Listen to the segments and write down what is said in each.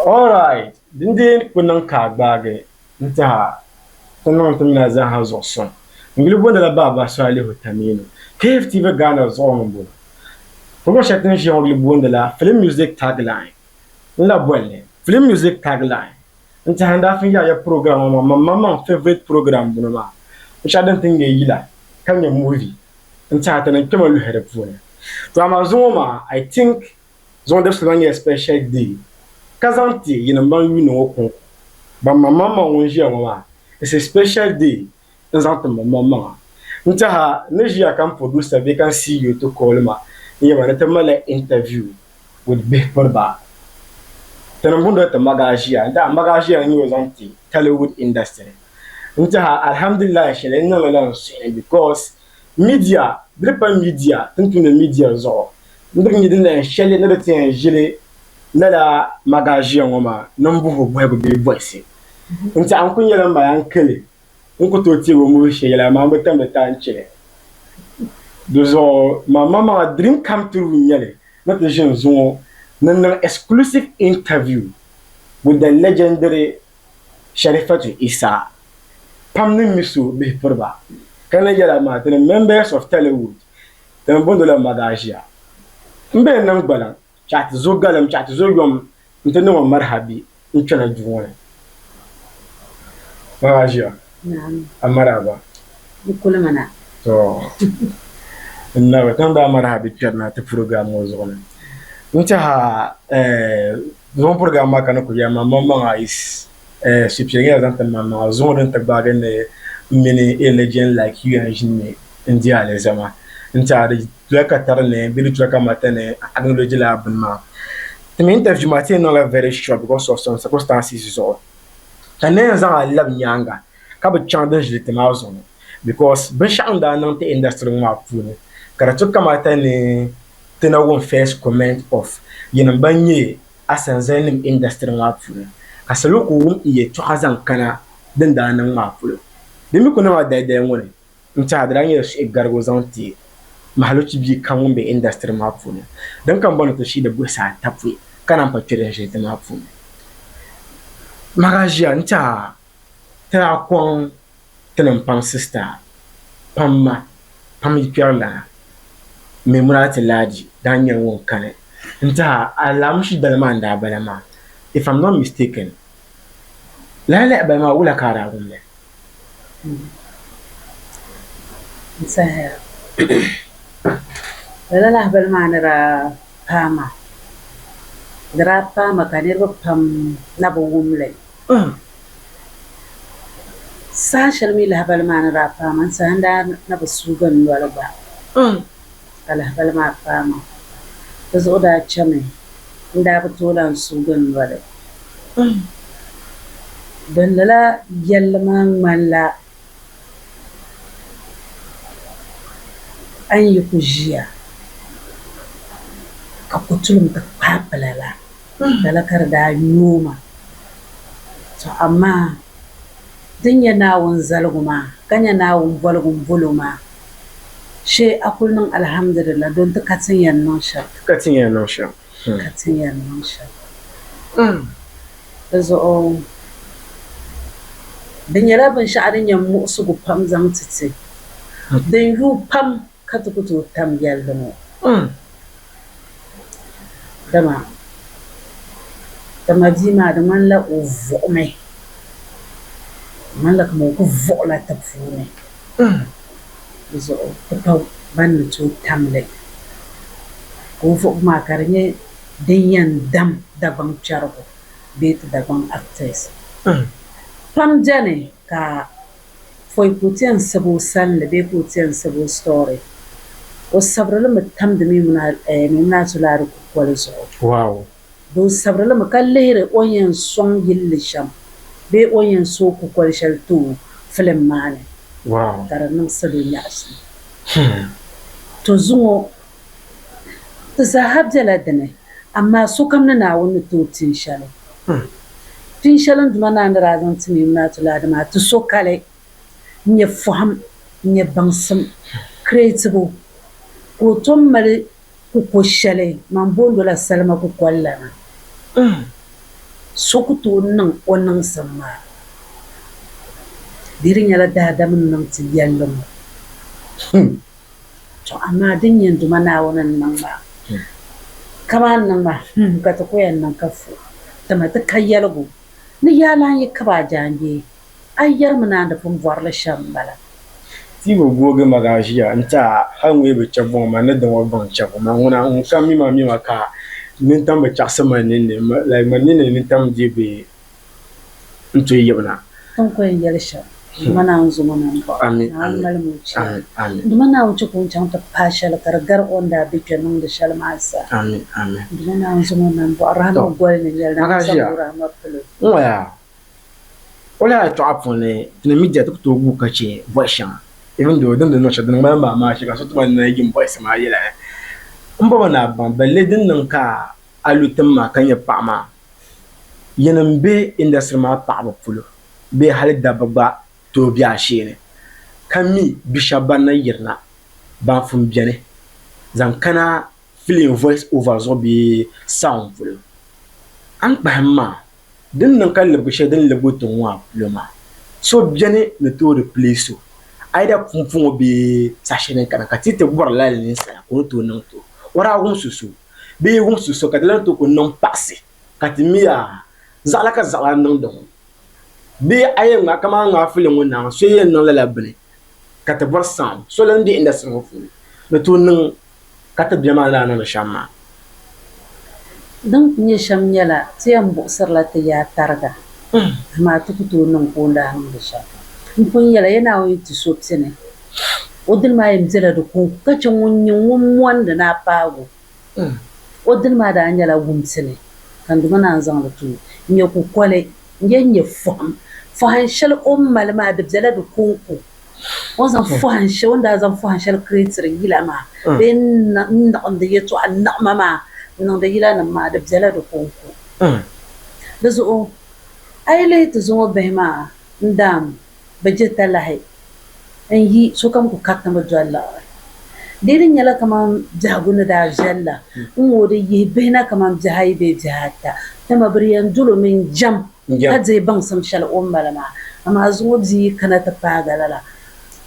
All right. Dindin kunnan ka gbage nta tunan tumna za ha zo son. Ngili bonda la baba Salihu Tamino. KFTV Ghana zo ngbo. Pour chacun j'ai ngili bonda la film music tagline. La bolle. Film music tagline. Nta handa fin ya program mama favorite program bunama. Shadan tinge yila. Kan ya movie. Nta tanan kema lu hede fune. To amazoma I think zon de special day. Kazanti yina ban wi no ko ba mama wonji anwa it's a special day nzanto mama nta ha ne jia kan producer be kan see you to call ma ye ma ta mala interview with big barba tan bundo ta magajia nda magajia ni wazanti Hollywood industry nta ha alhamdulillah shele na la because media dripa media tuntun media zo ndin yidin shele na da tin jile nala magajia ngoma nambuho bwebo be voice nti an kunyela mba yankele nkuto ti wo mu sheyela ma mbetam de tanchele dozo mama dream come true nyele not the jeune zo nan exclusive interview with the legendary Sharifatu Isa pamni misu be porba kana yela ma the members of Hollywood the bondo la magajia mbe nan gbala chat zo galam chat zo yom ntene marhabi ntana juwone magajia amaraba bukula mana to na tanda marhabi perna te program zo ne ntaha zo program kana ko yama mama is superior zanta mama zo den tagbaga ne mini legend like you and me india les ama ntaha tuaka tarne bili tuaka matane acknowledge la abunma the interview matin no very short because of some circumstances so tanen za lab nyanga ka ba chande jite mazo because ben shanda nan te industry ma pune karatu kamata ne tena won first comment of yina banye asanzanim industry ma pune kasalo ko iye tuazan kana den da nan ma pune demi ko na wa dai woni nta adrange e gargozanti mahalo bi kan be industry ma pune dan kan bana to shi da gosa tafi kana patire je te ma pune magajia nta ta kon tenem pam sister pamma pam yipirla memurati laji danyen won kane nta alamshi dalmanda balama if I'm not mistaken la ba ma wula kara gulle sahara la balma nara pama dra pama kanir pam nabu wumle sashal mi la balma nara pama sanda nabu sugan wala ba ala balma pama zo da chame nda batolan sugan wala dan la yalma malla an yi kujiya ka kutulum ta papalala dalakar da noma to amma din yana won zalguma kanya na won volgum buluma she akulun alhamdulillah don ta katin yannon sha katin yannon sha zo din yara ban sha'arin yammu su gu pam zam titi din yu pam katukutu tam yalmo dama jima da man la uvu mai man la kuma ku vola ta fune zo ta ban to tamle ko fu ma karne din yan dam da ban charko bet da ban actress pam jane ka foi putian sabo san le be putian sabo story o sabrala mutam da mimuna tularu kwalzo wow do sabrala makalle onyen son yillisham be onyen so ku kwalshal tu film mane wow taranum sadu nyasi to zumo to zahab jaladne amma su kamna na wani to tinshalo tinshalan duma na razan timimuna tuladu ma to so kale nye faham nye bansam creative ko tom mari ku ko shale man bondo la salma ku kwallana so ku tooi niŋ o niŋsim maa di di nyɛla daadam n niŋ ti yɛlli ŋɔ to amaa din yɛn duma Naawuni n niŋ maa kamaan niŋ maa ka ti ku yɛn niŋ ka fu tima ti ka yɛligu ni yaalan yi kaba a jaanjee a yɛrimi naani pun bɔrili shɛm bala ti bi googi maga ʒiya n ta hali ŋun bi chɛ buŋ ma ni dama buŋ chɛbu ma ŋuna ŋun ka mima ka nintam bi chaɣasi ma ninni ma ninni nintam di bi n to yibina tin ku yɛn yɛli shɛm duma naa n zuŋɔ nan bɔɣu naa mali mu chɛ duma naa n chɛ ku n chaŋ ti paai shɛli ka di gari o daa bɛ kpɛ niŋdi shɛli maa sa duma naa n zuŋɔ nan bɔɣu rahama goli ni yɛli na sabu rahama pilo o la tɔɣa puuni tini media ti ku tooi gu ka chɛ bɔɣu shɛŋa even though din niŋ shɛli din ŋmani maa maa shɛli ka so tuma ni yin bɔɣu maa yɛla n bɔba naa baŋ balle din niŋ ka a lu tim maa ka nyɛ paɣa maa yɛn n bɛ industry maa paɣaba polo bee hali dabba gba tooi bɛ a sheeni ka mi bi shɛba ban na yirina banfum biɛni zaŋ kana film voice over zuɣu bee sound polo an kpaham maa din niŋ ka libigi shɛli din libigi tiŋ ŋɔ polo maa so biɛni ni tooi replace so aida punpuŋɔ bee sashini kana ka ti bɔri lali ninsala ko ni tooi niŋ to wara wum susu bee wum susu ka ti lan tooi ku niŋ paɣasi ka ti mi zaɣala ka zaɣala niŋdi ŋɔ bee ayi ŋma kamaa ŋmaa film ŋɔ naŋ so yɛn niŋ lala bini ka ti bɔri sound so lan bɛ industry ŋɔ puuni ni tooi niŋ ka ti bia maa laa niŋdi shɛm maa din nyɛ shɛm nyɛla ti yɛn buɣusirila ti yaa tariga amaa ti ku tooi niŋ ka o daa niŋdi shɛm n pun yɛla yɛn Naawuni ti so pini o dini maa yɛn biɛla di kunku ka chɛ ŋun nyɛ ŋun mondi ni a paagu o dini maa daa nyɛla wumsini ka duma naa n zaŋli tu n nyɛ kukoli n yɛn nyɛ faham shɛli o ni mali maa di biɛla di kunku o zaŋ faham shɛli o ni daa zaŋ faham shɛli kireetiri yila maa bee n niɣindi yɛltɔɣa niɣima maa n niŋdi yila nim maa di biɛla di kunku di zuɣu a yi lihi ti zuŋɔ bihi maa n daam bi jirita lahi n yi sokam ku kariti mi doli liɣiri dee di nyɛla kaman biɛhigu ni daa viɛlila n ŋɔ di yihi bihi na kaman biɛhi ayi bee biɛhi ata tima bi di yɛn dolo min jɛm ka dihi baŋsim shɛli o mali maa amaa zuŋɔ bia kana ti paaga lala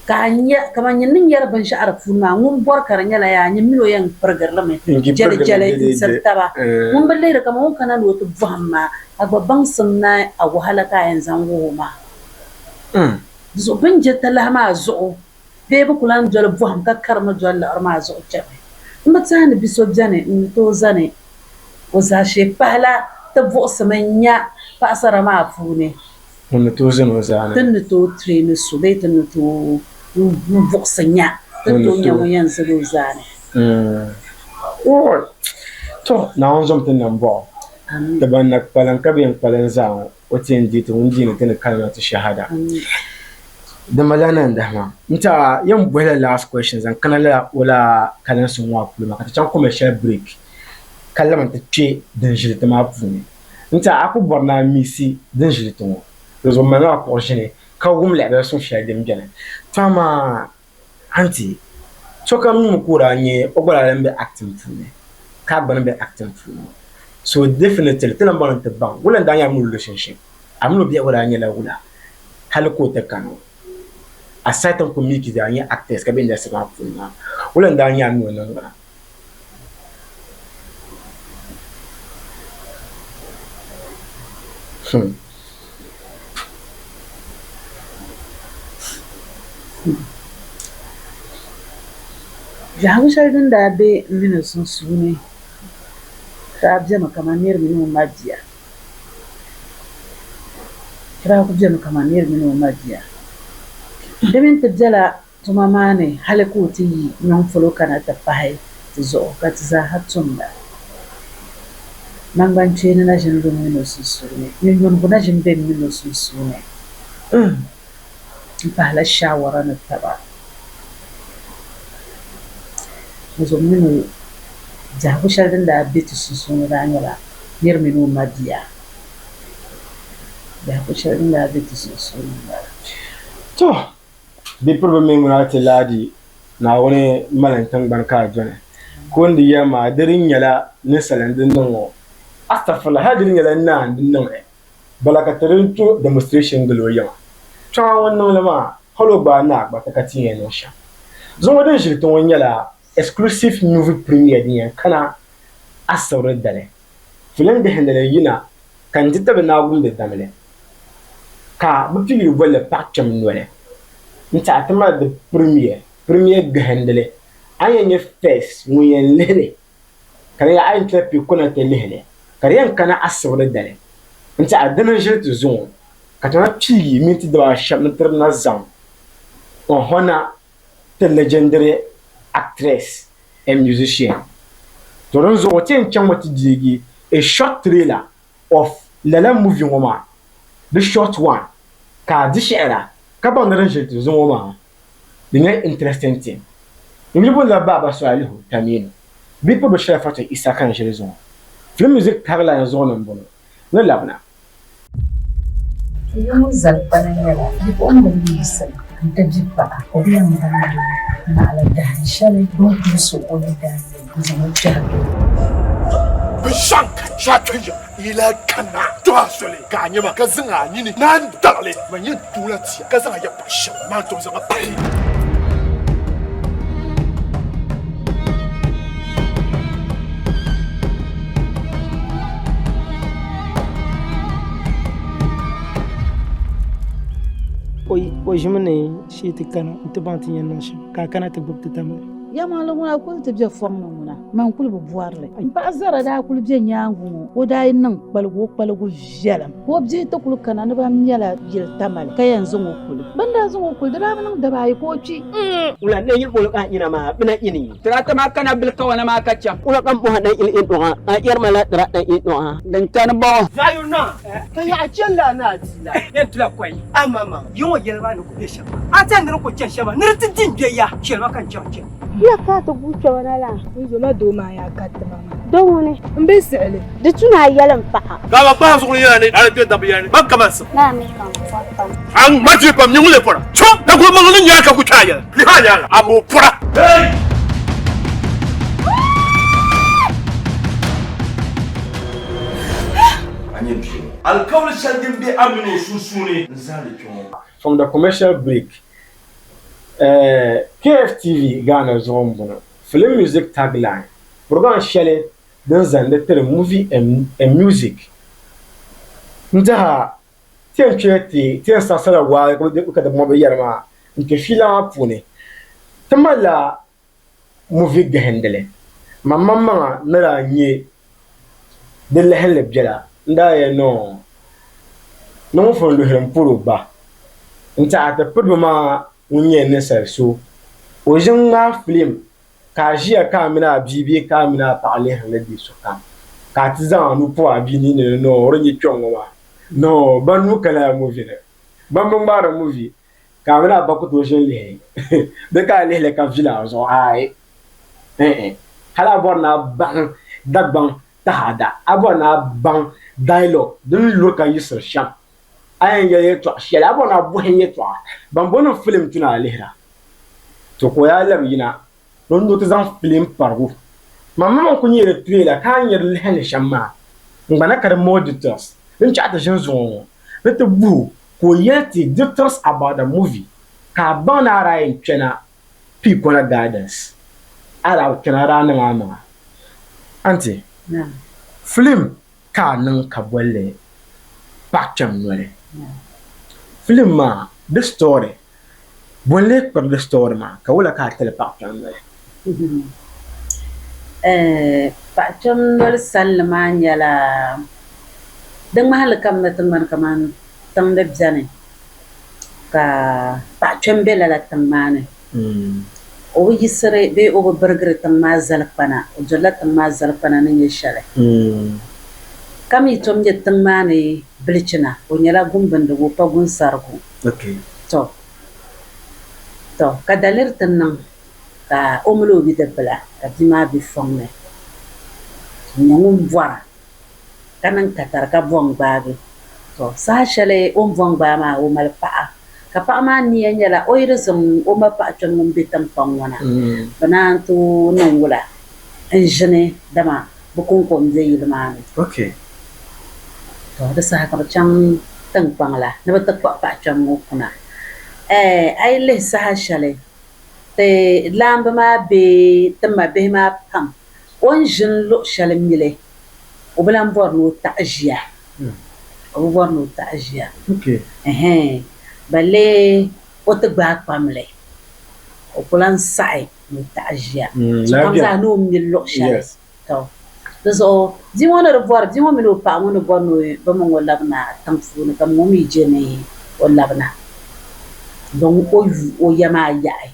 ka a nyɛ kaman nyɛ ni nyɛri binshɛɣu di puuni maa ŋun bɔri ka di nyɛla yaa nyɛ mini o yɛn pirigirili mi jɛli n siri taba ŋun bi lihiri kaman ŋun kana ni o ti bɔhim maa a gba baŋsim na a wahala ka a yɛn zaŋ wuhi o maa zuɣu bin jirita lahi maa zuɣu bee bi ku lan doli bɔhim ka karimi doli liɣiri maa zuɣu chɛmi n bi tiɛhi ni bia so biɛni n tooi zani o zaashee pahila ti buɣusimi n nya paɣasara maa puuni tin ni tooi zani o zaani tin ni tooi tireeni so bee tin ni tooi buɣusi nya tin tooi nya ŋun yɛn zali o zaani to Naawuni zɔm ti niŋ bɔɣu ti ban na kpalim ka bi yɛn kpalim zaa ŋɔ o ti yɛn di ti ŋun diini ti ni kalimatu shahada dimala nan dahima n ta yɛn bɔhila last question zaŋ kana la wala kalinsi ŋɔ polo maa ka ti chaŋ commercial break ka lama ti kpe din ʒili ti maa puuni n ta a ku bɔri naa miisi din ʒili ti ŋɔ di zuɣu mali maa kuɣu ʒini ka wum lahabali suŋ shɛli din biɛni to amaa anti sokam mi ku daa nyɛ o gba daa bɛ acting puuni ka gba ni bɛ acting puuni so definitely ti na bɔŋ ti baŋ wula daa nyɛ amulu shinshim amulu biɛhigu daa nyɛla wula hali ko ti kani aside tin ku miki daa nyɛ actors ka bɛ industry maa puuni maa wula daa nyɛ amulu niŋgana biɛhigu shɛli din daa be mini sunsuuni daa biɛmi kaman nirimi ni o ma bia daa ku biɛmi kaman nirimi ni o ma bia di mini ti biɛla tuma maa ni hali ka o ti yi nyɔŋ kana ti pahi ti zuɣu ka ti zaaha tumda nangbankpeeni na ʒini din mini o sunsuuni nyɔnyɔnigu na ʒini be mini o sunsuuni n pahila shawara ni taba zuɣu mini biɛhigu shɛli din daa be ti sunsuuni daa nyɛla nirimi ni o ma bia biɛhigu shɛli din daa be ti sunsuuni bala to bipiribi mini ŋuna ti laadi Naawuni mali tingbani ka a dɔni ko n di yɛli maa di din nyɛla ninsala din niŋ ŋɔ astafurla hadi nyɛla naan din niŋ bala ka ti to demonstration gili o yiŋa kpɛŋa ŋun niŋli maa hali o gbaa naa gba ka ti yɛn niŋ shɛm zuŋɔ din ʒiri ti ŋɔ nyɛla exclusive movie premiere din yɛn kana asibiri dali filim bihindili yina ka n ti tabi naagumdi damli ka bɛ piiri bolli paɣa kpɛm noli n tiɛha ti mali di premiere gihindili a yɛn nyɛ first ŋun yɛn lihili ka di yɛ a yɛn tila piɛ kɔna ti lihili ka di yɛn kana asibiri dali n tiɛha dini ʒiri ti zuŋɔ ka ti na piigi minti dibaashɛm ni tiri na zaŋ n hɔna the legendary actress and musician. So don't so what you can watch a short trailer of Lala movie woman. The short one. Ka this era. Ka ba na range to zone woman. The next interesting thing. If you want to baba so ali ho tamino. People be share fata isaka na zone. Film music tagla na zone mbono. No labna. Yung zalpana nila. Di ko ang nag-iisip. Dajiba ako lang dahil naaladahan siya na ibang puso ko na dahil sa magjago. Bishanka shatuya ila kana twasole kanyama kazanga nini nan dale manyi tulati kazanga ya pasha manto zanga pai o jimene shi ti kana ti banti yen no shi ka kana ti bukti tamle Ya malam wala kul ti be fong no muna man kul bu buarle ba zara da kul be nyangu o da yin nan balgo jelam ko bi ta kul kana ne ba nyala yil tamal ka yanzu ngo kul banda zo ngo kul da nan da bai ko ci ula ne yil bolo kan ina ma bina ini trata ma kana bil ka wana ma kacha ula kan bu hadan il do a yar mala dra dan il do a dan tan ba zayuna ka ya jalla na dila yan tula kwai amama yunwa yelba ne ku be shaba atan ne ko chen shaba ne tin be ya shelba kan chen ya ka ta buce wani la wizo ma do ma ya ka ta mama don wani mbe sele da tuna yalan fa'a ga ba su yana ne ala te tabiyani ban kamar su na mi kan fa an maji pam nyule fora cho da ko mangolin ya ka ku taya li ha ya amu fora hey alkawl shaldin bi amino susune nzali cho from the commercial break KFTV Ghana Zombono film music tagline program shele dan zande tere movie and music ntaha tien cheti tien sasala wa ko ka da mo be yarma nke fila pune tamala movie gahendele mamma na la nye de la hele bjela nda ye no fon lo hem puro ba ntaha te poduma unye ne so o jinga film ka jia ka mina bibi ka mina parler le di so ka ti zan nu po abi ni no ro ni twon wa no ban nu kala movie ne ban ban bara movie ka mina ba ko to jin le de ka le ka villa so ai hala borna ban dagban tahada abona ban dialogue dun lo ka yisir sham ayen ye to shela bona bu hen to ban bono film tuna lehra to ko ya lam yina don do tazan film pargo mamma ko nyere trailer kan yer lehen shamma ngana kar moditors din cha ta jin zo to bu ko yeti details about the movie ka bana rai twena people na guidance ala kana rana mama anti film ka nan ka bolle pacham nore film ma the story bonle per the story ma ka wala ka tele pacham nore pacham nore salma nyala dang mahal kam na tangman kaman tang deb jane ka pacham bela la tangmane o yisere be o burger tang ma zalpana o jolla tang ma zalpana ne shale kam yi tom je tang mane blichina o nyala gumban da go pagun sargo okay to ka dalir tan nan ka omlo bi de bla ka dima bi fonne nyangum voira kanan katar ka bon baagi to sa shale bon ba ma o mal pa ka pa ma ni nyala o yirzum o ma pa chon bitam pangwana bana to nan wula en jene dama bɛ kunkom be yili maa ni Okay. to di saha ka bɛ chaŋ tinkpaŋ la ni bɛ ti kpuɣi paɣa kpɛm ŋɔ kuna a yi lihi saha shɛli ti laamba maa be ti ma bihi maa pam o ni ʒini luɣu shɛli mili o bi lan bɔri ni o taɣi ʒiya o bi bɔri ni o taɣi ʒiya Okay. balle o ti gbaai kpamli o ku lan saɣi ni o taɣi ʒiya so kam zaa ni o mili luɣu shɛli to di zuɣu bia ŋɔ ni di bɔri bia ŋɔ mini o paɣa ŋɔ ni bɔri ni bɛ mini o labina tiŋ puuni ka ŋɔ mi je ni o labina don o yu o ya maa yaɣi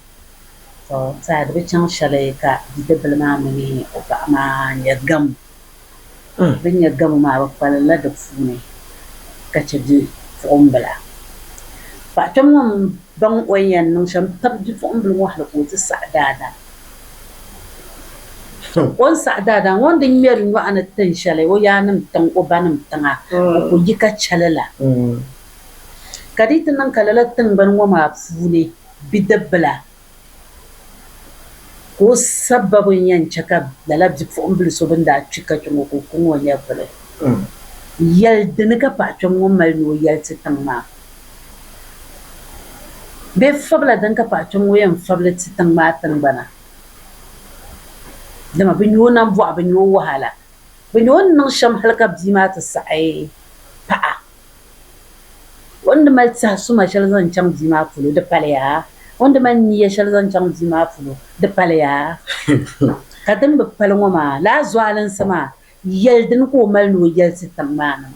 to saa di bi chaŋ shɛli ka bidibila maa mini o paɣa maa nyɛ gamu bi nyɛ gamu maa bi kpalila di puuni ka che bipuɣimbila paɣa kpɛm ŋɔ baŋ o yɛn niŋ shɛm tabi bipuɣimbila ŋɔ hali ka o ti saɣi daadam o ni saɣi daadam ŋɔ din ŋmɛri nyɔɣu tin shɛli o yaanim tiŋ o banim tiŋa o ku yi ka chɛli la ka di ti niŋ ka lala tingbani ŋɔ maa puuni bidibila ka o sababu yɛn chɛ ka lala bipuɣimbila so bin daa kpi ka kpɛ ŋɔ ka o ku ŋɔ nyɛ bili yɛli dini ka paɣa kpɛm ŋɔ mali ni o yɛli ti tiŋ maa bee fabila din ka paɣa kpɛm ŋɔ yɛn fabili ti tiŋ maa tingbana dama bɛ nyɛ o nan bɔɣu bɛ nyɛ o wahala bɛ nyɛ o ni niŋ shɛm hali ka bia maa ti saɣi paɣa o ni mali tiɛha suma shɛli zaŋ chaŋ bia maa polo di paliya o ni mali niya shɛli zaŋ chaŋ bia maa polo di paliya ka din bi pali ŋɔ maa laa zuɣalinsi maa yɛli dini ka o mali ni o yɛli ti tiŋ maa ni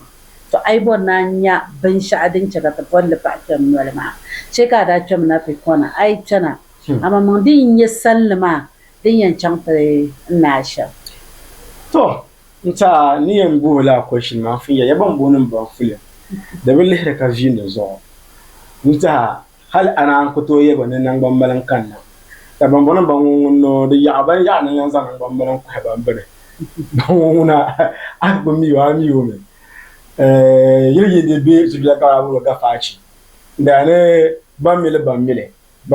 to a yi bɔri na nya binshɛɣu din chɛ ka ti bɔrili paɣa kpɛm noli maa shee ka a daa kpɛmi na pikɔna a yi kpɛna amaŋ din nyɛ salli maa din yɛn chaŋ ti naa shɛm to nta ni yɛn boho la question maa fi ya ban boho nim ban fuliya da bi lihiri ka viini zuɣu nta hali ana an kuto yɛba ni nangban malim kanna ta ban bono ban ŋuno di yaɣa ban yaɣa ni yan zaŋ nangban malim kɔhi ban bini ban ŋuna a gbi miyo a miyo mi yili yi di be zubiya ka wuro ga fachi da ne ban mili ban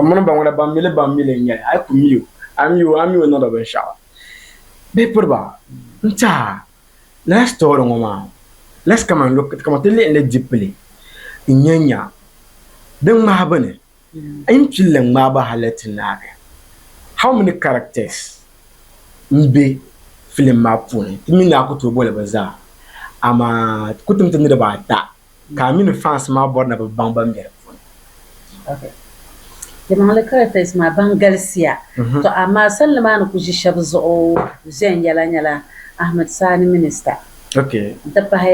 mono ban ŋuna ban mili n nyɛli a ku miyo a miyo na da bin shɛɣu bee piriba nta lala story ŋɔ maa let's come and look kama ti lihili dipili n nya din ŋmahi bini a yin pilli ŋmahi ba halati naagi how many characters n be film maa puuni ti mi naa ku tooi boli bi zaa ama ku tum ti niriba ata ka a mini fans maa bɔri na bi baŋ ban be di puuni Yamaŋli characters maa ban galisiya to amma salli maa ni ku ʒi shɛba zuɣu viɛnyɛla nyɛla Ahmed Sani Minister n ti pahi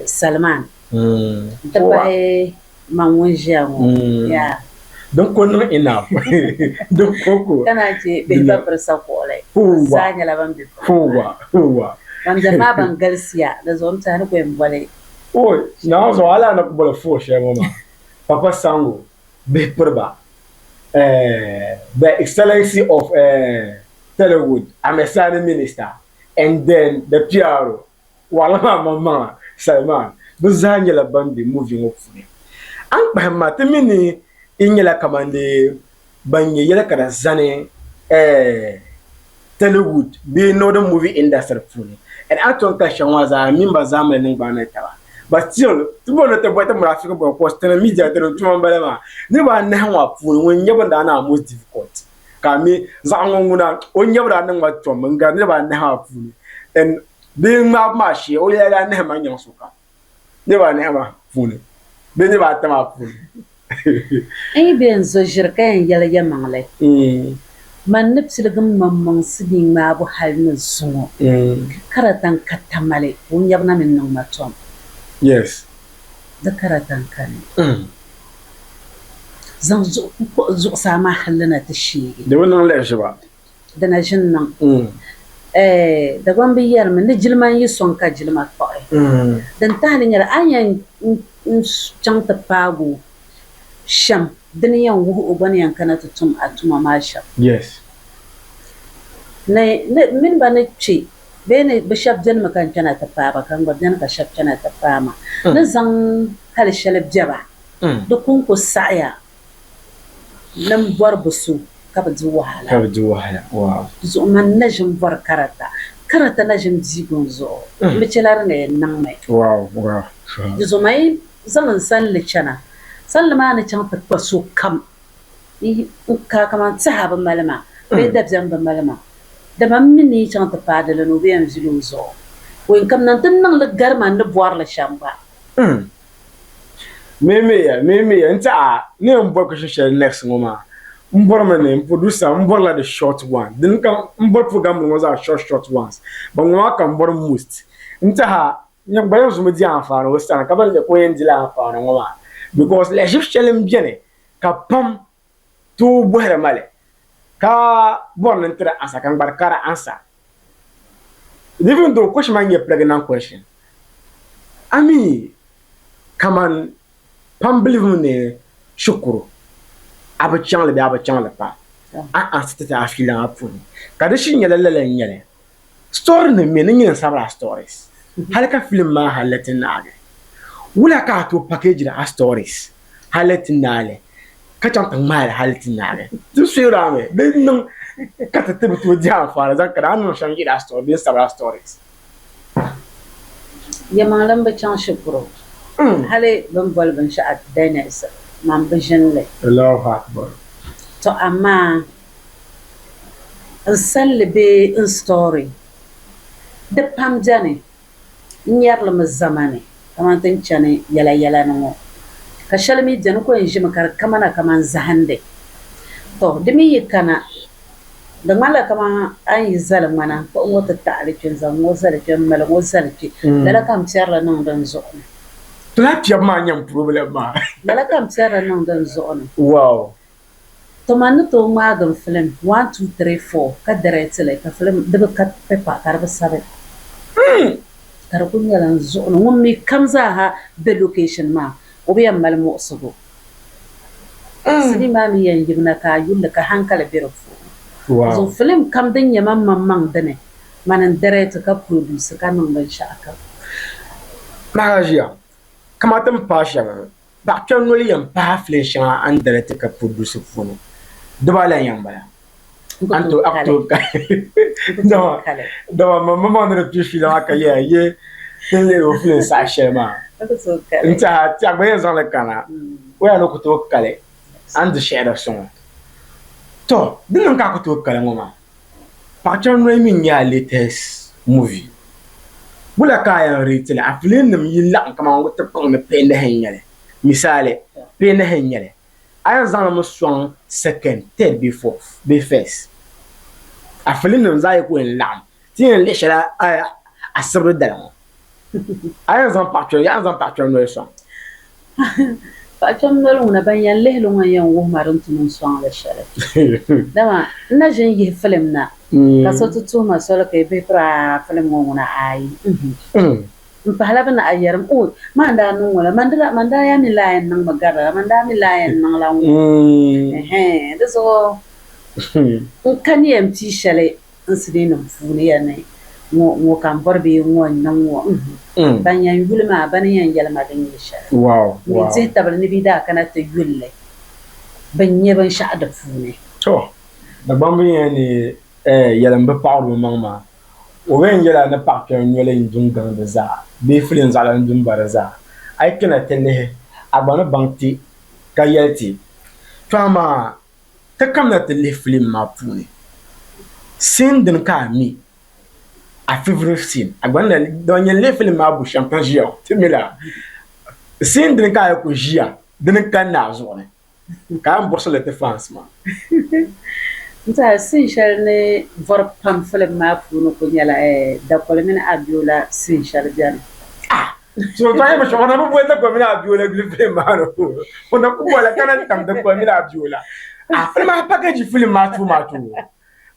Salman n ti pahi man ŋun ʒiya ŋɔ din ko niŋ enough din ko kana che bihi ba pirisa kuɣuli zaa nyɛla ban be ban biɛni maa ban galisiya di zuɣu n tihi ni ku yɛn boli naa zuɣu ala na ku boli fo shɛli ŋɔ maa Papa Sango bihi piriba the Excellency of Telewood, Ahmed Sani Minister, and then the PRO, Walama Mama Salman, Buzanya Bandi moving up for me. And by Matamini, Ingela Kamande, Banya Yelaka Zane, Telewood, be no the movie industry for me. And Anton Kashan was a member Zaman and Baneta. But still, to go to the bottom of Africa was telling me that the Tumbalama never know when you were done most difficult. Kami Zanguna, when you were done what from and never know fully. And being my mashi, only I never young suka. Never fully. They never come up fully. Ain't been so jerky and yellow yamale. Man nips the gum sitting mabu having so. Karatan katamale, when you have none in no matter. Yes. The karatan kan. Zan zo sama halina ta shi. Da wannan lafiya ba. Da na jin nan. Da gwan bi yar min da jilman yi son ka jilma fa. Dan ta halin yar anyan can ta pago sham duniyan wuhu ubani yankana ta tum atuma ma sham. Yes. Min ba na ce bene bishop jan makan kana ta fama kan gwadan ka shap kana ta fama na zan hal shalab jaba da kun ku saya nan barbusu ka ba ji wahala wow zo man najin bar karata karata na jim digon zo mi celar ne nan mai wow zo mai zaman salli cana salli ma ni can fa so kam ka kaman sahaba malama bai da zan ba malama da man mini can ta fada la no biyan zulu zo win kam nan tun nan la garma na buwar la shamba meme nta ne mbor ko share next ngoma mbor mane producer mbor la the short one din kan mbor program was a short ones but ngoma kan mbor most nta ha nyam bayo zo medi anfa no stand ka ba le ko yen dila anfa no ngoma because les chiffres chelem bien ka pam tu bohre male ka bon ntra ansa kan barkara ansa even though question man get pregnant question ami kaman pam believe ne shukuru abachan le pa c'était à filer pour kada shi nyele story ne me ne sabra stories halaka film ma halatin nale wala ka to package da stories halatin nale ka tan tan ma halatin nale tu sura me den nan ka ta tabu to ja fara zan kada an shangi da story sabra stories ya malam ba chan shukuru hale ban bol ban sha'at daina isa man bijin le Allahu akbar to amma in sallabe in story da pam jane nyar la mazamane kaman tan chane yala no ka shalmi jan ko in jima kar kamana kaman zahande to dimi yikana da mala kama an yi zalmana ko wata ta'alifin zan wazalifin mala wazalifin da kam tsara nan dan zo la pia ma nyam problem ma la kam tsara nan dan zo wow to man to ma gan film 1 2 3 4 ka dare tsale ka film da ka pepa karba sabe kar kun yalan zo no mi kamza ha the location ma obiyan mal mo sugo sidi ma mi yan yibna ka yulla ka hankala biro wow zo film kam din yaman mamman dane manan dare ta ka produce ka nan ban sha aka magajia kamata mpasha ba kyan noli yan pa flecha an dare ta ka produce funo dubala yan bala anto akto ka dawa mama na pishi da ka ye tele o fle sa shema nta ta gbe zan le kana o ya no ko to kale and share son to din ka ko to kale ngoma pa kyan no mi nya latest movie bula kaya ritile aflin nim yilla kama ngoto ko me pende henyele misale pende henyele ayan zan mo swan second third before be first aflin nim zai ko en lam tin le shara asr dala ayan zan patron no so patron no una ban yan le lo yan wo maron tun swan le shara dama na jen yi film na ka so tu ma so la ke be pra film ngona ai mpahala bana ayaram o manda no wala manda ya mi layan nang magara manda mi layan nang lawo deso kan yem ti shale insidin funi ya ne mo kan borbe mo nan wo banyan yulma banyan yalma dan yi shale wow ni ti tabal ni bida kana ta yulle banye ban sha da funi to da bambi yani yalam be pawdo mangma o wen yala na pakyo nyole njungan de za be filin zala njumba za ay kana tele abana banti kayati fama takam na tele film ma puni sin din ka mi a favorite scene abana don yen le film ma bu champagne timila sin din ka ko jia din kan na zo ne ka mborso le te France ma nta sin sharne vor pam film ma puno ko nyala da kolmina abiola sin sharbian so tayo mo shona mo bueta ko mina abiola film ma no ona ko wala kana tam da ko mina abiola film package film ma tu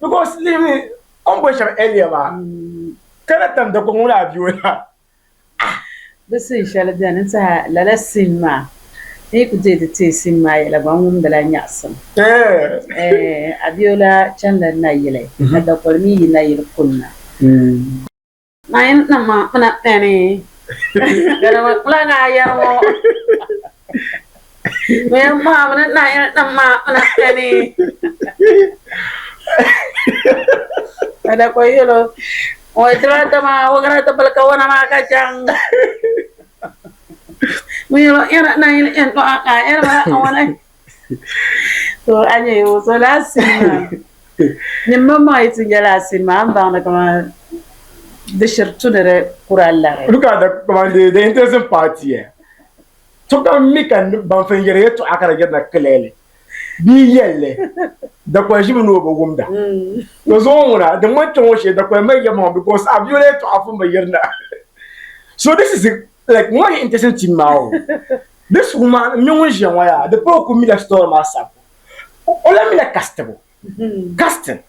because limi on bo shar elia ma kana tam da ko mina abiola da sin sharbian nta lala sin ma ni ku je te sin ma yala ba mun da la nyasam abiola chanda na yele da kolmi na yele kunna main nama mana tani gara kula nga ya mo me ma mana na nama mana tani ada ko yelo Oi trata ma wagara ta balka wana ma ka chang. Muyelo era na en to aka era ma wana. To anye yo so la sima. Ni mama itu jala sima amba na kama de shirtunere kuralla. Look at the interesting party here. So come make and banfengere to akara get na clearly. Be yelle. The question no go gumda. The zone the much to the question because I've you to after my year now. So this is like more interesting thing now. This woman, the poor could meet a store myself. All me like castable. Casting.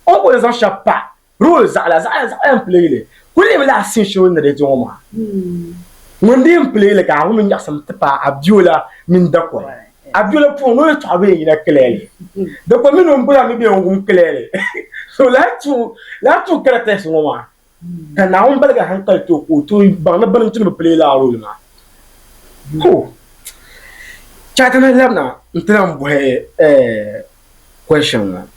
All les gens pas. Rose à la play. Vous les la show na de joma. Mon dim play like a woman yasam pa Abdullah min dako. Abdullah pour no to away in a clearly. The commune on bula maybe on clearly. So la tu caractère ce moment. Quand on parle de hankal to bana ban tu me play la role na. Oh. Chatana labna ntam boy question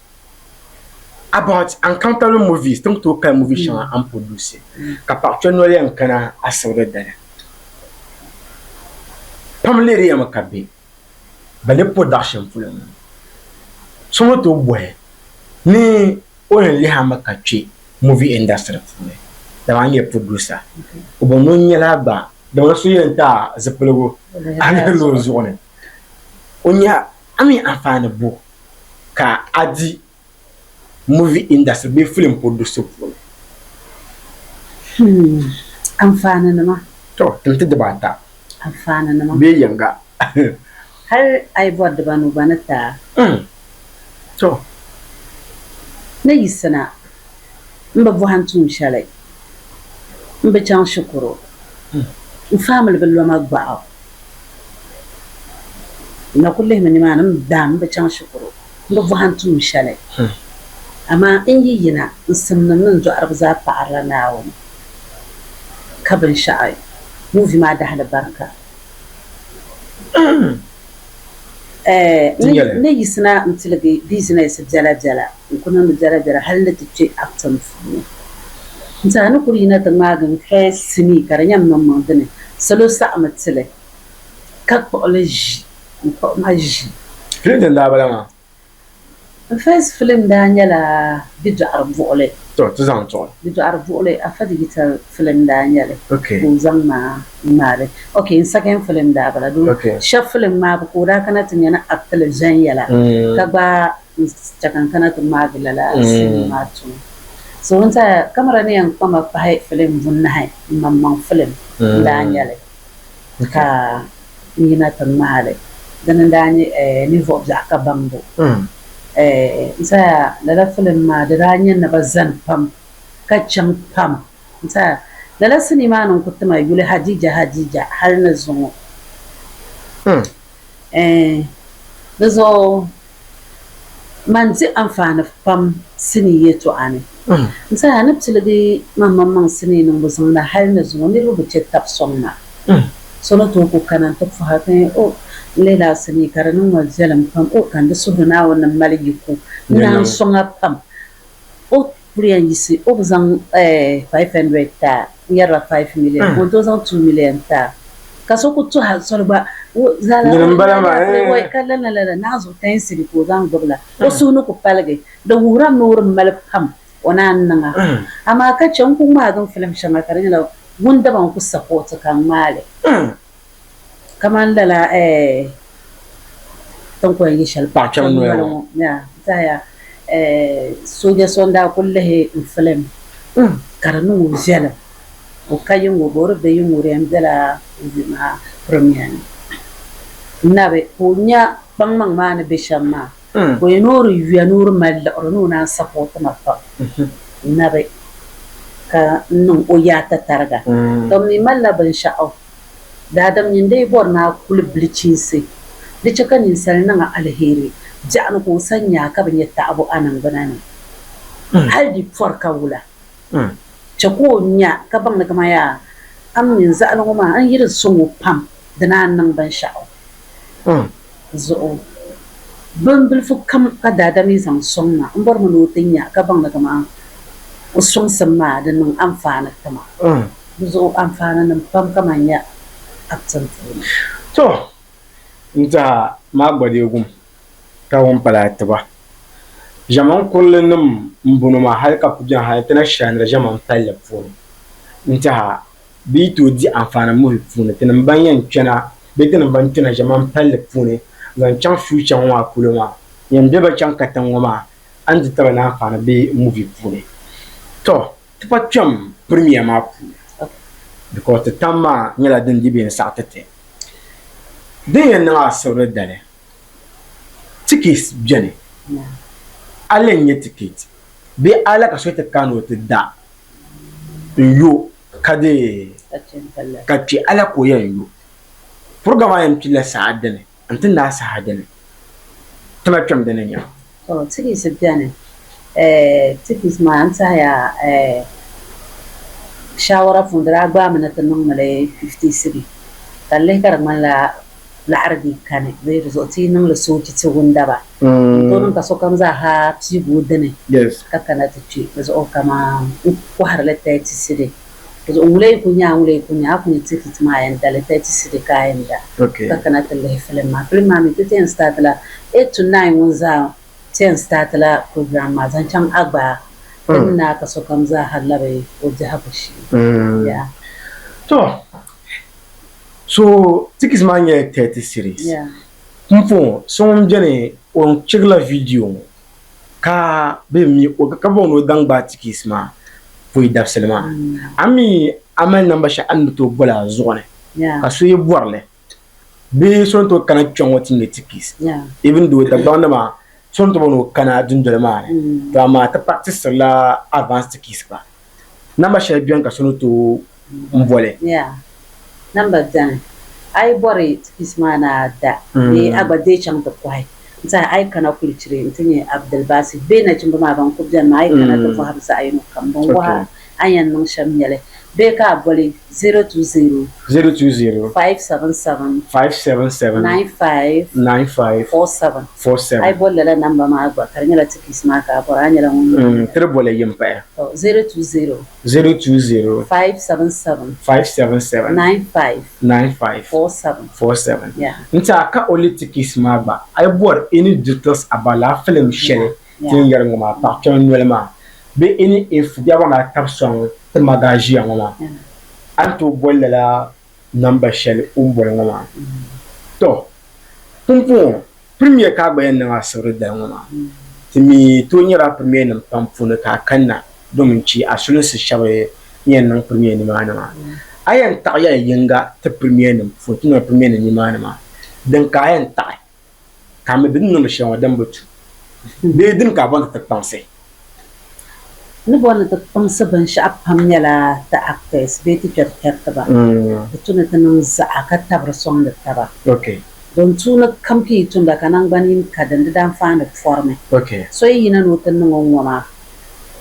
about uncountable movies donc to ka movie shan am produce ka partir no len kana asawre dana pamleri am kabe bale production fulan so to boy ni o li ha makatwe movie industry fulan da wanye producer obono nyela ba da wasu yenta zapelego ana lo zone onya ami afane bo ka adi movie industry be film producer Amfana nama. To tente de bata. Amfana nama. Be yanga. Har ai bod da banu banata. To. Na yisana. Mba bo hantu shalai. Mba chan shukuro. Family bello magba. Na kulle mani manam dam ba chan shukuro. Mba bo hantu shalai. Ama in yi yina nsimnan nan zo arba fa'ara nawo kabin sha'ai movie ma da hada barka ne yisna mtilage business jala kuna mu jala hal da tace actor fu ntana kuri na ta magan kai sini karanyam nan mandane salo sa amatile kakology ko maji Film da balama. First film da nyala bidu arbuole. To zan to. Bidu arbuole afadi gitar film da nyale. Okay. Ko zamma mare. Okay, second film da bala do. Okay. Shaf film ma ko da kana tunyana aktal jan yala. Kaba cakan kana tu magila la cinema tu. So wanta kamera ne yan kama fa film bunna hai mamman film da nyale. Ka nina tan mare. Dan da ni niveau za ka bambo. Isa lala film ma da ranyen na bazan pam kaccan pam isa lala sinima nan kutuma yule Hadija har na zumo da zo man ji amfana pam sini yeto ane isa na tilade mamman sini nan buzun da har na zumo ne rubuce tafson na so na to ko kanan tafu haka o lela sini karanin wajalan pam o kan da su na wannan maliku na songa pam o priyan yisi o bazan 500 ta yara 5 million o 2 million ta kaso ku to ha sorba o zala wai kallan la na zo tan siri ko zan gobla o sunu ku palge da wuram nurum mal pam ona nanga amma ka can ku ma gan film shama karin la wanda ban ku support kan male kaman lala ton ko yi shal pa cham no ya taya soja sonda kulle film karanu jela o kayin go bor be yin wuri am dala ma premier nabe ko nya bangmang ma ne be shamma ko yenoru yu nur mal orno na support ma fa nabe ka nun o ya ta targa to mi malla ban sha'aw da adam yin dai bor na kul blicinsi da cika nin salnan alheri ja'an ko sanya ka ban yatta abu anan banani har di forka wula ce ko nya ka ban kama ya am min za an kuma an yi sun pam da nan ban sha'aw zo ban bil fu kam ka da adam zan sonna an bar mu lotin ya ka ban kama Usung ma da nan amfana tama. Zo amfana nan pam kamanya absent. To nta ma gbade gum ka won palata ba. Jaman kullun mbuno ma halka pujan haytana shanra jaman talle fo. Nta bi to di amfana mu fune tin banyan kena be tin ban tin jaman talle fune zan chan future wa kuluma yan be ba chan katan ma an di taba na amfana be movie fune. To tipa cham premier ma pu because the tamma nyala din di be satete. Den yan na asore dale. Tickets jene. Ala nye ticket. Be ala ka sote kanu te da. Yo kade kati ala ko yan yo. Programa yan pila saadene. Antin na saadene. Tama cham dene nya. Oh, tickets jene. Tickets ma anta ya shawara fundra gba mana tanung male 53. Talle karman la ardi kane be rezoti nang le soti tsugunda ba to nang ka sokam za ha ti budene Yes. ka kana ta ci zo kama ko har le ta ti sire to ulay kunya ku ni ti ma yan dale ta ti sire ka yan da Okay. ka kana ta le film ma mi ti en start la 8 to 9 wonza ti start la program ma zan can agba na ka sokam za har la be o ja habushi ya To so tickets man ye 30 series. yeah Mfo so mjene on chigla video ka be mi o ka bono dang ba tickets ma foi daf selma. Ami amal namba sha andu to bola zone. yeah Ka so ye borle. Be so to kana chongo tinga tickets. yeah Even though the banda ma so to bono kana dundole ma. To ma ta practice la advanced tickets ba. Namba sha bian ka so to mbole. yeah number dan ai bore ismana da ni abade cham to kwai nta ai kana kulchire ntinye Abdul Basit be na chimba ma ban kubjan ma ai kana to fa habsa ai no kam bon wa ayan non shamyele be ka bole 020 020 577 577 95 95 47 47. ai bole la number ma agba karnyala tikis ma ka bora anyala Tere bole yimpa. 020 020 577 577 95 95 47 47. yeah Nta ka oli tikis magba. I bought any details about la film shele. Yeah. Tin yar ngoma pa kan nwelma. Be any if dia wana tap song te magaji ngoma. Anto bolle la number shele bolle ngoma. To. Pumpu premier ka gba yan na asore da ngoma. Timi to nyara premier nam pampuna ka kanna domin ci asulun su shabe yan nan premier ni ma. Ayan ta ya yinga ta premier nam fotuna premier ni ma. Dan ka ayan ta. Ka me din nam shawa dan butu. Be din ka ban ta pense. ni bona ta pamsa ban sha pam nyala ta actress be ti ta ba tuna ta nan za aka tabar song da ta ba Okay. don tuna kampi tun da kanan banin ka dan dan fa na forme Okay. so yi na no tan nan wama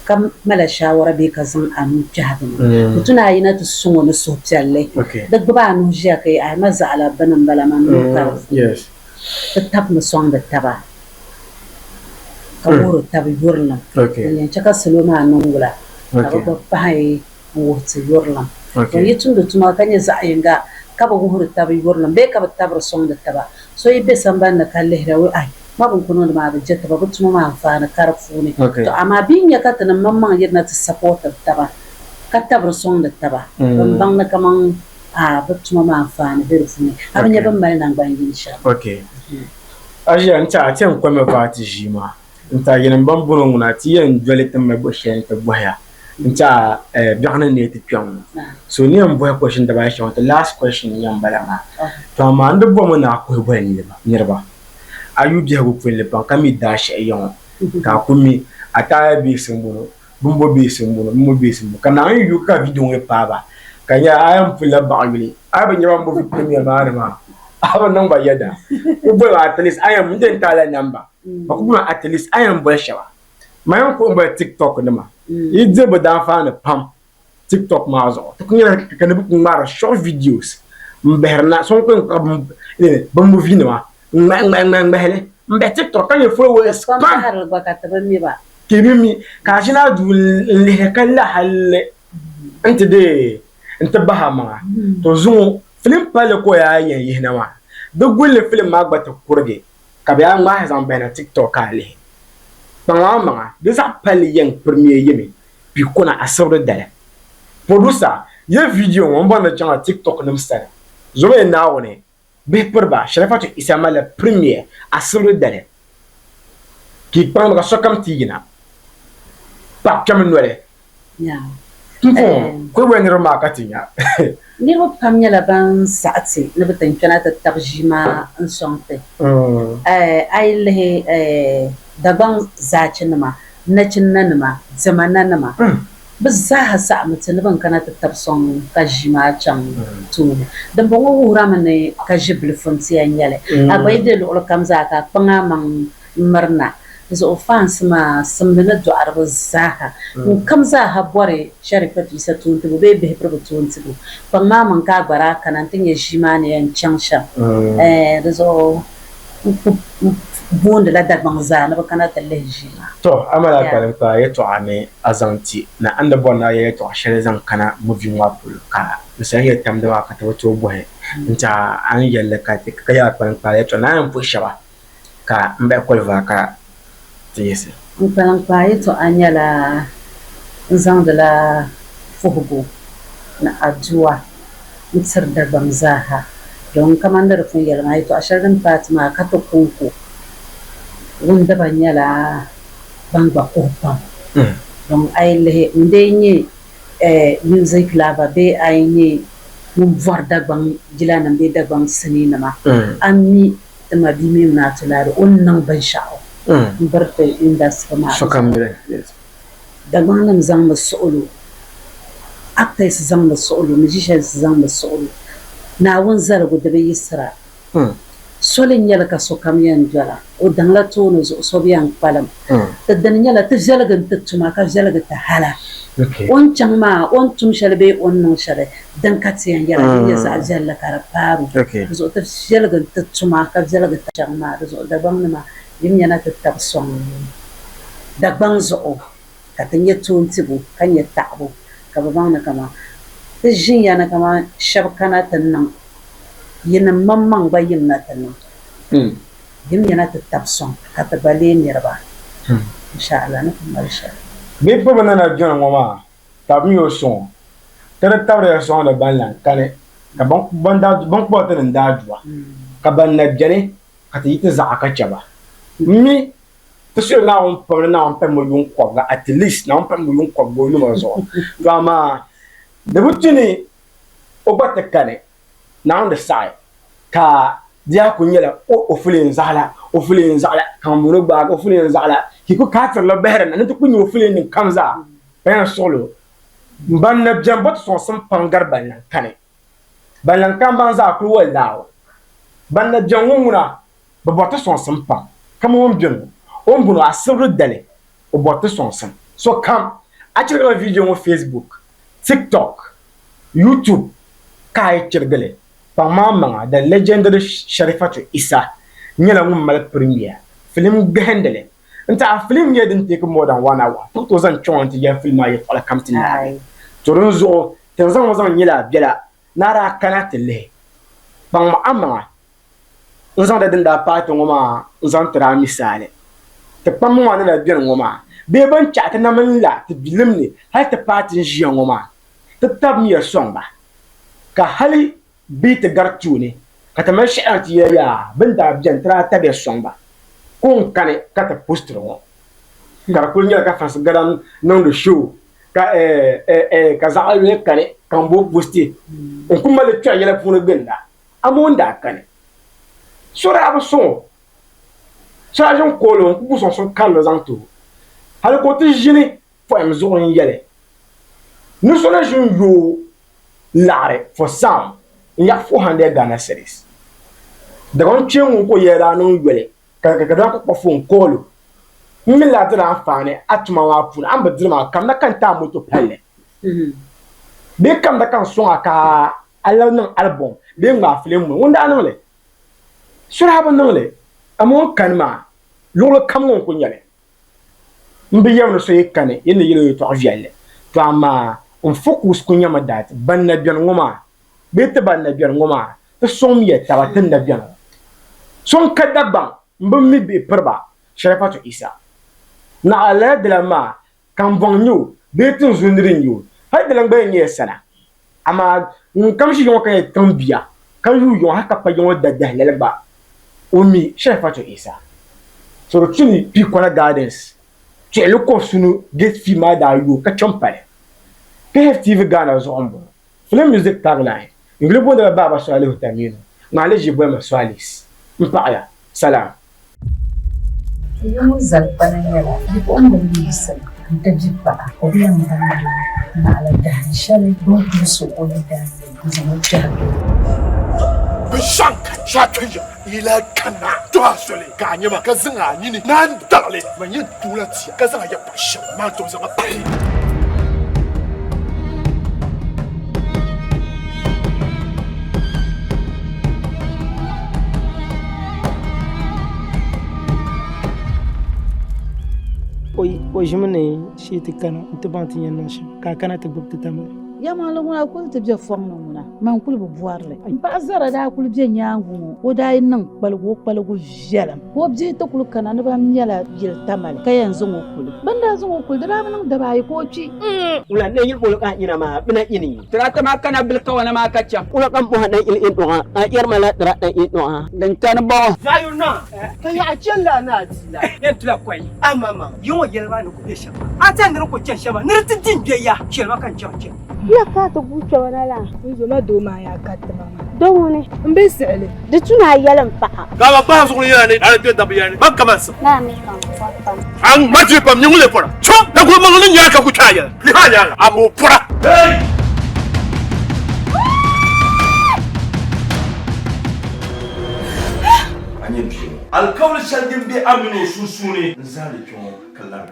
kam mala shawara be ka zan anu jahadin tuna yi na ta sunwo na so talle Okay. da ba nu jiya kai ai maza ala banan bala man ka Yes. ta tap na song da ta ba ka wuro ta bi yurlan Okay. yan chaka saloma nan wula Okay. ka ba hai wuce yurlan Okay. yi tun da tuma kan ya za'ayinga ka ba guhur ta bi yurlan be ka ba tabar song da ta ba so yi be san ban na kalle hirawi ai ma bun kuno da ma ba jetta ba tuma ma amfana karfu ne Okay. to amma bin ya ka tanan mamman yadda ta support ta ba ka tabar song da ta ba ban ban na kaman a ba tuma ma amfana da rufu ne abin ya ban mai nan ban yin sha Okay. Aji anta aten kwame vati jima. Nta yin ban bunu nguna ti yen dole tan me bo shen ta boya. Nta bi'ana ne ti pion. So ni am boya question da ba shi wata last question yan balama. To amma ando bo mo na ko bo ni ba. Nyirba. Ayu bi ha ko le ban kami dash e yon. Ka kumi ata bi simbuno. Bumbo bi simbuno, mo bi simbuno. Kana yu ka video e pa ba. Kanya ayam pula ba yuli. Aba nyama mo fi premier ma. Aba nan ba yada. Ubo at least ayam mun tala number. Ba ku at least ayam bo shawa. Mayan ko ba TikTok ne ma. Idze ba dan fa ne pam. TikTok ma zo. To kunya kana bu mara short videos. Mberna son ko ba mo vi ne ma. Mbele. Mbe TikTok kan ye followers. kan har ba ka ta ban mi ba kibimi ka jina du le kala hal ente de ente bahama to zuŋo film pale ko ya yihna ma de gulle film ma gbata kurge ka biya ma zan bena TikTok ale manga de za pale yen premier yemi bi kona asawre dala producer ye video on ba na changa TikTok nam stare zo me na woni be perba sharafatu isama la premier asawre dala ki pang ka sokam tigina pa kam nwele ko wen roma katinya ni ro pamnya la ban saati ne betan kana ta tabjima en sonte ai le daban zacinma na cinnanma zamananma bizaha sa mutun ban kana ta tabson kajima can tu dan bon wura mane kajibl fonti anyale abai de lo kam zaka panga man marna zo fans ma samna do arba zaha kam zaha bore sharifatu satun tu be be probutun tu panga man ka bara kana tin ya jima ne yan chansha zo bonde la dagban zana ba kana talle jima to amala kwalan ka yato ane azanti na anda bona yato shere zan kana movie wapul ka sai ya tamda wa ka tawato bohe nta an yalla ka ka ya kwalan ka yato na an pushawa ka mbe kolva ka tiyese kwalan ka yato anyala zan da la fuhugo na adwa mutsar dagban zaha don kamandar fun yalma yato asharin fatima ka to kunku wanda banyala bangba opa donc ay le ndenye music lava be ay ni mum varda bang jilana be da bang sinina ma ammi ma bi mi na tulare onnan ban sha'o barta inda sama shokamire da bangam zan masulu akta is zan masulu musician zan masulu na won zargo da be yisra solin yala ka so kamiyan jala o dangla to no so biyan palam tadan yala ta jalagan ta tuma ka jalaga ta hala on changma on tum shalbe on no shale dan katiyan yala ya za jalla kara paru zo ta jalagan ta tuma ka jalaga ta changma zo da bang ma yin yana ta tabson da bang zo ka tanya tun tibu kan ya tabu ka bang na kama ta jin yana kama shabkana tan yana mamman bayin na tanan yin yana ta tabson ka ta bale ne raba insha Allah na kuma insha be po banana jona ngoma tabi yo son tere tawre son da banlan kane ka banda bon ko ta nda jwa ka banna jane ka ta yita za ka chaba mi to se na on pem yun ko ga at least na on pem yun ko go no ma zo ma de butini o batte kane na on the side ka dia kunyela o fulen zala kan bunu ba o fulen zala ki ko katar la behra na to kunyo fulen nin kamza ben solo banna jambot son sam pangar banna kane banna kan banza ku wal dawo banna janguna ba bota son sam pan kam won bien on bunu asru dale o bota son sam so kam a tire video on Facebook TikTok YouTube kai tirgale mama the legendary Sharifatu Isa nyela ngum mal premier film gahendele nta film ye didn't take more than 1 hour 2020 ya film ay fala kamtin toronzo tenzan wazan nyela biela nara kanat le bang amma uzan da dinda pato ngoma uzan tra misale te pam wana la biel ngoma be ban chat na man la te bilimni hal te patin jiya ngoma te tab mi somba ka hali bit gartuni kata man sha'ati ya banda bijan tra tabe somba kon kane kata postro gar kulnya ka fas garan non de show ka ka zaale kane kan bo posti on kuma le twa yela puna ganda amonda kane sura abson sa jon kolon ku son kallo zanto hal ko ti jini fo am zo on yele nous sommes jun yo lare for some ya 400 Ghana cedis da gon chengu ko yera no yele ka da ko fon kolo mi la dra afane atuma wa puna am badrima kam na kan ta moto pelle be kam da kan so aka alanan album be ma film wonda anole sura ba nole amon kanma lolo kam ngon ko nyale mbe yam no so yekane yene yelo to aviale to ama on focus ko nyama dat ban na bian ngoma bete ban na bian ngoma to som ye tawaten na bian son kadaba mbe mi be perba Sharifatu Isa na ala de la ma kan bonyo bete zundrin yo hay de langbe nye sana ama kam shi yon kay tambia kan yu yon haka pa yon da lelba omi Sharifatu Isa so tuni pi kona gardens tu le ko sunu get fi ma da yo ka chompale KFTV Ghana zombo film music tagline ngile bonde la baba so ale hotamino na ale je boema so alis mpaya salam Yung zalpanan nila, di ko ang nag-iisip. Ang tajib pa ako, di ang dami. Naaladahan siya rin, buong puso ko na dami. Ang zamutyan. 上看下去呀，伊拉看呐，多少嘞？干你嘛，可是啊，你呢？难得嘞，我人多了钱，可是也不小嘛，都是个白。o jimene shi tikana ntibanti yan nashin ka kana ta gbukta tamale Ya malam wala kul te bje fong no muna man kul bu buarle ba zara da kul bje nyangu o da nan balgo jelam ko bje to kul kana ne ba myala jil tamal ka yanzu ngo kul banda zo kul da nan da bai ko ci ula ne yil bolo ka ina ma bina ini trata ma kana bil ka wana ma kacha ula kan bu hadan il in doa a yar mala dara dan in doa dan tan ba zayu na kai a jalla na dila yan tula kwai amma yo yelba no ku be shaba a tan ne ko chen shaba ne tin je ya shelma kan chen Ya ka ta buce wani la. Wizo ma doma ya katta mama. Don wani. Mbe sele. Da tuna yalan fa'a. Gaba ba su kunya ne, ana tuya tabi yani. Ban kamar su. Na mi kan fata. An maji pam nyungule fora. Cho, da kuma mangalin ya ka ku taya. Ni ha ya, amu fora. Hey! Alkawli shalgin bi amino susune. Nzali kyo kallar.